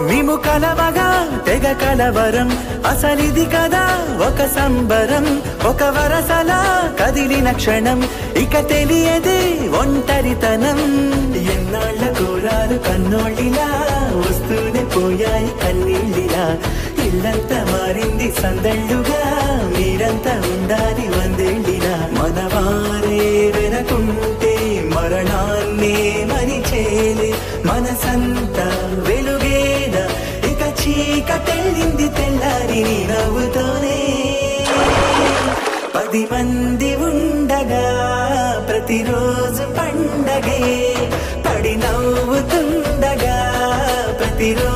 మేము కలవగా తెగ కలవరం అసలిది కదా ఒక సంబరం ఒక వరసలా కదిలిన క్షణం ఇక తెలియదే ఒంటరితనం ఎన్నాళ్ళ కోరాలు కన్నోళ్ళిలా వస్తూనే పోయాయి కన్నీళ్ళిలా ఇల్లంతా మారింది సందళ్ళుగా మీరంతా ఉండాలి వందేళ్ళిలా మనవారే వెనకుంటే మరణాన్నే మరిచేలే మనసంతా వెలుగేదా ఇక చీకటెళ్ళింది తెల్లారి నీ నవ్వుతోనే 10 మంది ఉండగా ప్రతిరోజు పండగే పడి నవ్వుతుండగా ప్రతిరోజు